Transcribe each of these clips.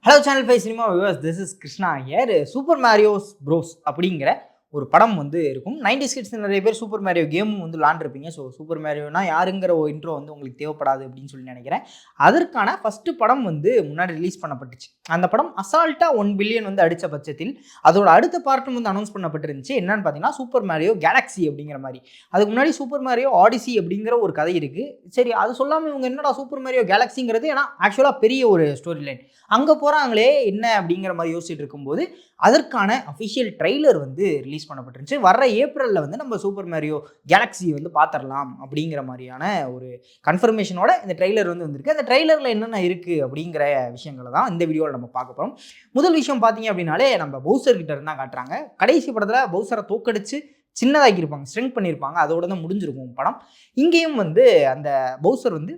Hello channel 5 cinema viewers, this is Krishna here. Super Marios bros அப்படிங்கிற ஒரு படம் வந்து இருக்கும். 90s கிட்ஸ் நிறைய பேர் சூப்பர் மேரியோ கேமும் வந்து விளாண்டுருப்பீங்க. ஸோ சூப்பர் மேரியோனா யாருங்கிற ஒரு இன்ட்ரோ வந்து உங்களுக்கு தேவைப்படாது அப்படின்னு சொல்லி நினைக்கிறேன். அதற்கான ஃபர்ஸ்ட் படம் வந்து முன்னாடி ரிலீஸ் பண்ணப்பட்டுச்சு. அந்த படம் அசால்ட்டா 1 பில்லியன் வந்து அடித்த பட்சத்தில் அதோட அடுத்த பார்ட்டும் வந்து அனௌன்ஸ் பண்ணப்பட்டிருந்துச்சு. என்னன்னு பார்த்தீங்கன்னா சூப்பர் மேரியோ கேலக்ஸி அப்படிங்கிற மாதிரி. அதுக்கு முன்னாடி சூப்பர் மேரியோ ஆடிசி அப்படிங்கிற ஒரு கதை இருக்குது. சரி, அது சொல்லாமல் இவங்க என்னடா சூப்பர் மேரியோ கேலக்ஸிங்கிறது, ஏன்னா ஆக்சுவலாக பெரிய ஒரு ஸ்டோரி லைன் அங்கே போகிறாங்களே என்ன அப்படிங்கிற மாதிரி யோசிச்சுட்டு இருக்கும்போது அதற்கான அஃபிஷியல் ட்ரெய்லர் வந்து ரிலீஸ் பண்ணப்பட்டிருந்துச்சு. வர்ற ஏப்ரலில் வந்து நம்ம சூப்பர் மேரியோ கேலக்ஸி வந்து பார்த்துடலாம் அப்படிங்கிற மாதிரியான ஒரு கன்ஃபர்மேஷனோட இந்த ட்ரெய்லர் வந்து வந்திருக்கு. அந்த ட்ரெய்லரில் என்னென்ன இருக்குது அப்படிங்கிற விஷயங்களை தான் இந்த வீடியோவில் நம்ம பார்க்க போகிறோம். முதல் விஷயம் பார்த்தீங்க அப்படின்னாலே நம்ம பவுசர் கிட்ட இருந்தால் காட்டுறாங்க. கடைசி படத்தில் பவுசரை தோக்கடிச்சு சின்னதாக்கியிருப்பாங்க, ஸ்ட்ரெங்க் பண்ணியிருப்பாங்க. அதோட தான் முடிஞ்சிருக்கும் படம். இங்கேயும் வந்து அந்த பவுசர் வந்து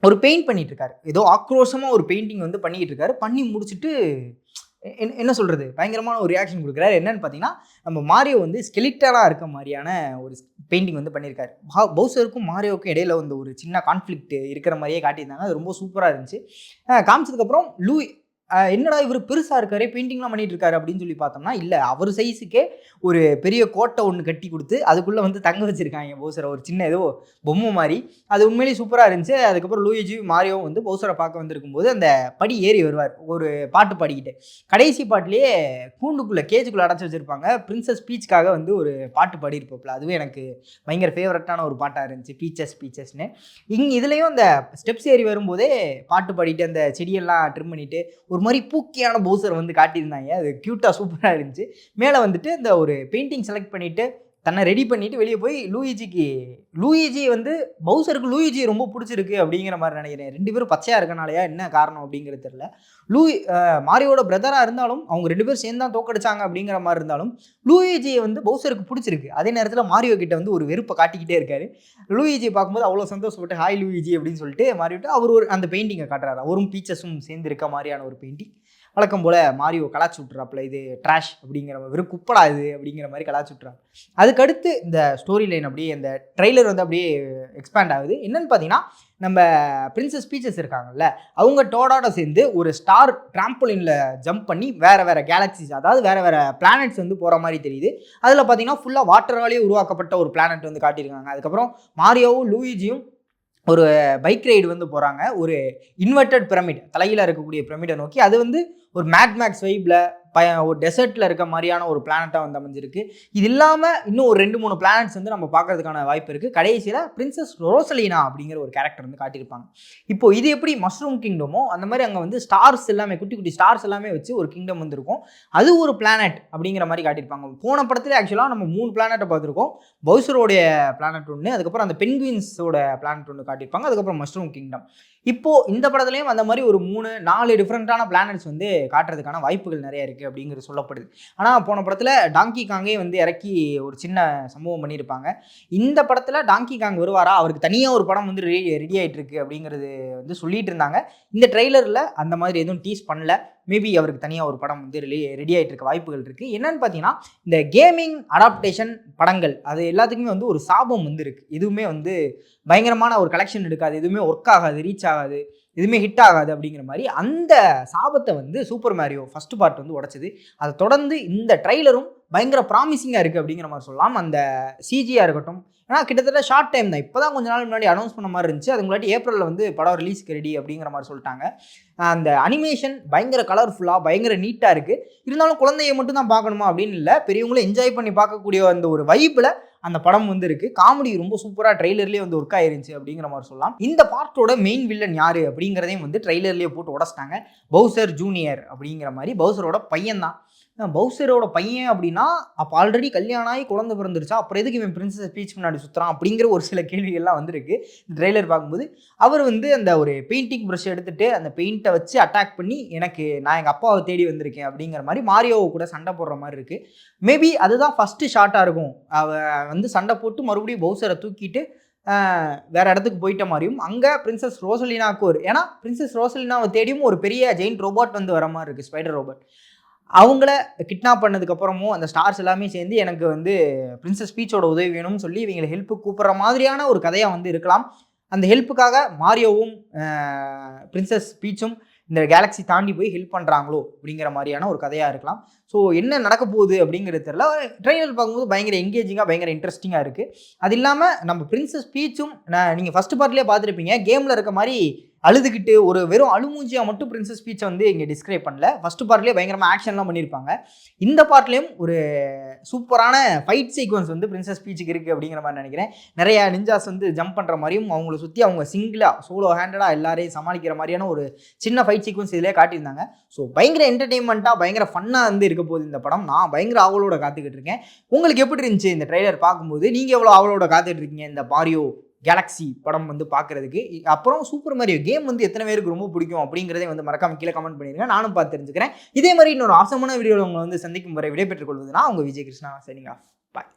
ஒரு பெயிண்ட் பண்ணிட்டு இருக்காரு. ஏதோ ஆக்ரோஷமாக ஒரு பெயிண்டிங் வந்து பண்ணிட்டு இருக்காரு. பண்ணி முடிச்சுட்டு என்ன சொல்கிறது, பயங்கரமான ஒரு ரியாக்ஷன் கொடுக்குறாரு. என்னன்னு பார்த்தீங்கன்னா, நம்ம மாரியோ வந்து ஸ்கெலிட்டலாக இருக்க மாதிரியான ஒரு பெயிண்டிங் வந்து பண்ணியிருக்காரு. பவுசருக்கும் மாரியோவுக்கும் இடையில வந்து ஒரு சின்ன கான்ஃப்ளிக்ட் இருக்கிற மாதிரியே காட்டியிருந்தாங்க. அது ரொம்ப சூப்பராக இருந்துச்சு. காமிச்சதுக்கப்புறம் என்னடா இவர் பெருசாக இருக்காரு, பெயிண்டிங்லாம் பண்ணிட்டு இருக்காரு அப்படின்னு சொல்லி பார்த்தோம்னா, இல்லை, அவர் சைஸுக்கே ஒரு பெரிய கோட்டை ஒன்று கட்டி கொடுத்து அதுக்குள்ளே வந்து தங்க வச்சிருக்காங்க பவுசரை, ஒரு சின்ன ஏதோ பொம்மை மாதிரி. அது உண்மையிலேயே சூப்பராக இருந்துச்சு. அதுக்கப்புறம் லூயிஜி மாரியோ வந்து பவுசரை பார்க்க வந்திருக்கும் போது அந்த படி ஏறி வருவார் ஒரு பாட்டு பாடிக்கிட்டு. கடைசி பாட்டிலேயே கூண்டுக்குள்ளே கேஜுக்குள்ளே அடைச்சி வச்சிருப்பாங்க. பிரின்சஸ் பீச்சுக்காக வந்து ஒரு பாட்டு பாடியிருப்போம்ல, அதுவே எனக்கு பயங்கர ஃபேவரட்டான ஒரு பாட்டாக இருந்துச்சு, பீச்சஸ்னு. இதுலேயும் அந்த ஸ்டெப்ஸ் ஏறி வரும்போதே பாட்டு பாடிட்டு அந்த செடியெல்லாம் ட்ரிம் பண்ணிட்டு ஒரு மாதிரி பூக்கியான பவுசர் வந்து காட்டியிருந்தாங்க. அது க்யூட்டாக சூப்பராக இருந்துச்சு. மேலே வந்துட்டு இந்த ஒரு பெயிண்டிங் செலக்ட் பண்ணிவிட்டு தன்னை ரெடி பண்ணிவிட்டு வெளியே போய் லூயிஜி வந்து பவுசருக்கு லூயிஜி ரொம்ப பிடிச்சிருக்கு அப்படிங்கிற மாதிரி நினைக்கிறேன். 2 பேரும் பச்சையாக இருக்கனாலையா என்ன காரணம் அப்படிங்கிறது தெரியல. மாரியோட பிரதராக இருந்தாலும் அவங்க 2 பேரும் சேர்ந்து தான் தோக்கடிச்சாங்க அப்படிங்கிற மாதிரி இருந்தாலும் லூயிஜியை வந்து பவுசருக்கு பிடிச்சிருக்கு. அதே நேரத்தில் மாரியோ கிட்ட வந்து ஒரு வெறுப்பை காட்டிக்கிட்டே இருக்காரு. லூயிஜியை பார்க்கும்போது அவ்வளோ சந்தோஷப்பட்டு ஹாய் லூயிஜி அப்படின்னு சொல்லிட்டு மாறிவிட்டு அவர் அந்த பெயிண்டிங்கை காட்டுறாரு. அவரும் பீச்சஸும் சேர்ந்து இருக்க மாதிரியான ஒரு பெயிண்டிங். வழக்கம் போல் மாரியோ கலாச்சி விட்றாப்புல, இது ட்ராஷ் அப்படிங்கிற வெறும் குப்படா இது அப்படிங்கிற மாதிரி கலாச்சி விட்றாரு. அதுக்கடுத்து இந்த ஸ்டோரி லைன் அப்படியே இந்த ட்ரெய்லர் வந்து அப்படியே எக்ஸ்பேண்ட் ஆகுது. என்னன்னு பார்த்தீங்கன்னா, நம்ம பிரின்சஸ் பீச்சஸ் இருக்காங்கல்ல, அவங்க டோடோட சேர்ந்து ஒரு ஸ்டார் ட்ராம்போலினில் ஜம்ப் பண்ணி வேறு கேலக்சிஸ், அதாவது வேறு பிளானட்ஸ் வந்து போகிற மாதிரி தெரியுது. அதில் பார்த்தீங்கன்னா ஃபுல்லாக வாட்டராலேயே உருவாக்கப்பட்ட ஒரு பிளானட் வந்து காட்டியிருக்காங்க. அதுக்கப்புறம் மாரியோவும் லூயிஜியும் ஒரு பைக் ரைடு வந்து போகிறாங்க. ஒரு இன்வெர்டட் பிரமிட், தலையில் இருக்கக்கூடிய பிரமிடை நோக்கி. அது வந்து ஒரு மேக்ஸ் வைப்பில் ஒரு டெசர்ட்டில் இருக்க மாதிரியான ஒரு பிளானட்டாக வந்து அமைஞ்சிருக்கு. இது இல்லாமல் இன்னும் ஒரு 2-3 பிளானட்ஸ் வந்து நம்ம பார்க்கறதுக்கான வாய்ப்பு இருக்குது. கடைசியில் பிரின்சஸ் ரோசலினா அப்படிங்கிற ஒரு கேரக்டர் வந்து காட்டியிருப்பாங்க. இப்போது இது எப்படி மஷ்ரூம் கிங்டமோ அந்த மாதிரி அங்கே வந்து ஸ்டார்ஸ் எல்லாமே, குட்டி குட்டி ஸ்டார்ஸ் எல்லாமே வச்சு ஒரு கிங்டம் வந்துருக்கும். அது ஒரு பிளானட் அப்படிங்கிற மாதிரி காட்டியிருப்பாங்க. போன படத்தில் ஆக்சுவலாக நம்ம 3 பிளானட்டை பார்த்துருக்கோம். பவுசரோடைய பிளானட் ஒன்று, அதுக்கப்புறம் அந்த பென்குயின்ஸோட பிளானட் ஒன்று காட்டியிருப்பாங்க, அதுக்கப்புறம் மஷ்ரூம் கிங்டம். இப்போது இந்த படத்துலையும் அந்த மாதிரி ஒரு 3-4 டிஃப்ரெண்ட்டான பிளானட்ஸ் வந்து காட்டுறதுக்கான வாய்ப்புகள் நிறைய இருக்குது அப்படிங்கிறது சொல்லப்படுது. ஆனால் போன படத்தில் டாங்கி காங்கே வந்து இறக்கி ஒரு சின்ன சம்பவம் பண்ணியிருப்பாங்க. இந்த படத்தில் டாங்கி காங் வருவாரா, அவருக்கு தனியாக ஒரு படம் வந்து ரெடி ஆகிட்டு இருக்கு அப்படிங்கிறது வந்து சொல்லிட்டு இருந்தாங்க. இந்த ட்ரெய்லரில் அந்த மாதிரி எதுவும் டீஸ் பண்ணல. மேபி அவருக்கு தனியாக ஒரு படம் வந்து ரெடி ஆகிட்டு இருக்க வாய்ப்புகள் இருக்குது. என்னன்னு பார்த்தீங்கன்னா, இந்த கேமிங் அடாப்டேஷன் படங்கள் அது எல்லாத்துக்குமே வந்து ஒரு சாபம் வந்து இருக்குது. எதுவுமே வந்து பயங்கரமான ஒரு கலெக்ஷன் எடுக்காது, எதுவுமே ஒர்க் ஆகாது, ரீச் ஆகாது, எதுவுமே ஹிட் ஆகாது அப்படிங்கிற மாதிரி அந்த சாபத்தை வந்து சூப்பர் மேரியோ ஃபர்ஸ்ட் பார்ட் வந்து உடைச்சது. அதை தொடர்ந்து இந்த ட்ரெய்லரும் பயங்கர ப்ராமிசிங்காக இருக்குது அப்படிங்கிற மாதிரி சொல்லலாம். அந்த சிஜியாக இருக்கட்டும், ஏன்னா கிட்டத்தட்ட ஷார்ட் டைம் தான், இப்போ தான் கொஞ்ச நாள் முன்னாடி அனௌன்ஸ் பண்ண மாதிரி இருந்துச்சு. அது முன்னாடி ஏப்ரலில் வந்து படம் ரிலீஸ்க்கு ரெடி அப்படிங்கிற மாதிரி சொல்லிட்டாங்க. அந்த அனிமேஷன் பயங்கர கலர்ஃபுல்லாக பயங்கர நீட்டாக இருக்குது. இருந்தாலும் குழந்தைய மட்டும் தான் பார்க்கணுமா அப்படின்னு இல்லை, பெரியவங்களும் என்ஜாய் பண்ணி பார்க்கக்கூடிய அந்த ஒரு வைப்பில் அந்த படம் வந்து இருக்குது. காமெடி ரொம்ப சூப்பராக ட்ரெய்லர்லேயே வந்து ஒர்க் ஆயிருந்துச்சு அப்படிங்கிற மாதிரி சொல்லலாம். இந்த பார்ட்டோட மெயின் வில்லன் யார் அப்படிங்கிறதையும் வந்து ட்ரெய்லர்லேயே போட்டு உடச்சிட்டாங்க. பவுசர் ஜூனியர் அப்படிங்கிற மாதிரி பவுசரோட பையன் தான். பவுசரோட பையன் அப்படின்னா அப்போ ஆல்ரெடி கல்யாணம் ஆகி குழந்தை பிறந்துருச்சா, அப்புறம் எதுக்கு இவன் பிரின்சஸ் பீச் முன்னாடி சுற்றுறான் அப்படிங்கிற ஒரு சில கேள்விகள்லாம் வந்துருக்கு இந்த ட்ரெய்லர் பார்க்கும்போது. அவர் வந்து அந்த ஒரு பெயிண்டிங் ப்ரஷ் எடுத்துகிட்டு அந்த பெயிண்ட்டை வச்சு அட்டாக் பண்ணி நான் எங்கள் அப்பாவை தேடி வந்திருக்கேன் அப்படிங்கிற மாதிரி மாரியோவை கூட சண்டை போடுற மாதிரி இருக்குது. மேபி அதுதான் ஃபஸ்ட்டு ஷார்ட்டாக இருக்கும். வந்து சண்டை போட்டு மறுபடியும் பவுசரை தூக்கிட்டு வேறு இடத்துக்கு போயிட்ட மாதிரியும், அங்கே பிரின்சஸ் ரோசலினாவுக்கு ஏன்னா பிரின்சஸ் ரோசலினாவை தேடியும் ஒரு பெரிய ஜெயின்ட் ரோபோட் வந்து வர மாதிரி இருக்குது, ஸ்பைடர் ரோபோட். அவங்கள கிட்னாப் பண்ணதுக்கப்புறமும் அந்த ஸ்டார்ஸ் எல்லாமே சேர்ந்து எனக்கு வந்து பிரின்சஸ் பீச்சோட உதவி வேணும்னு சொல்லி இவங்களை ஹெல்ப்புக்கு கூப்பிட்ற மாதிரியான ஒரு கதையாக வந்து இருக்கலாம். அந்த ஹெல்ப்புக்காக மாரியோவும் பிரின்சஸ் பீச்சும் இந்த கேலக்ஸி தாண்டி போய் ஹெல்ப் பண்ணுறாங்களோ அப்படிங்கிற மாதிரியான ஒரு கதையாக இருக்கலாம். ஸோ என்ன நடக்க போகுது அப்படிங்கிறது தெரியல. ட்ரெய்லர் பார்க்கும்போது பயங்கர எங்கேஜிங்காக பயங்கர இன்ட்ரெஸ்டிங்காக இருக்குது. அது இல்லாமல் நம்ம பிரின்சஸ் பீச்சும் நீங்கள் ஃபஸ்ட்டு பார்ட்லேயே பார்த்துருப்பீங்க, கேமில் இருக்க மாதிரி அழுதுகிட்டு ஒரு வெறும் அழுமூஞ்சியாக மட்டும் பிரின்சஸ் பீச்சை வந்து இங்கே டிஸ்கிரைப் பண்ணல. ஃபஸ்ட்டு பார்ட்லேயே பயங்கரமாக ஆக்ஷன்லாம் பண்ணியிருப்பாங்க. இந்த பார்ட்லேயும் ஒரு சூப்பரான ஃபைட் சீக்வன்ஸ் வந்து பிரின்சஸ் பீச்சுக்கு இருக்குது அப்படிங்கிற மாதிரி நினைக்கிறேன். நிறையா நிஞ்சாஸ் வந்து ஜம்ப் பண்ணுற மாதிரியும் அவங்கள சுற்றி அவங்க சிங்கிளாக சோலோ ஹேண்டடாக எல்லாரையும் சமாளிக்கிற மாதிரியான ஒரு சின்ன ஃபைட் சீக்வன்ஸ் இதிலே காட்டியிருந்தாங்க. ஸோ பயங்கர என்டர்டெயின்மெண்ட்டாக பயங்கர ஃபன்னாக வந்து இருக்க போகுது இந்த படம். நான் பயங்கர ஆவலோட காத்துக்கிட்டு இருக்கேன். உங்களுக்கு எப்படி இருந்துச்சு இந்த ட்ரெய்லர் பார்க்கும்போது? நீங்கள் எவ்வளோ ஆவலோட காத்துட்டு இருக்கீங்க இந்த மாரியோ கேலக்ஸி படம் வந்து பார்க்குறதுக்கு? அப்புறம் சூப்பர் மாரியோ கேம் வந்து எத்தனை பேருக்கு ரொம்ப பிடிக்கும் அப்படிங்கிறதே வந்து மறக்காம கீழே கமெண்ட் பண்ணிடுங்க. நானும் பார்த்து தெரிஞ்சுக்கிறேன். இதே மாதிரி இன்னொரு ஆசமான வீடியோவில் உங்களை வந்து சந்திக்கும் வரை விடைபெற்றுக் கொள்வது நான் உங்கள் விஜய் கிருஷ்ணா. சரிங்க, பாய்.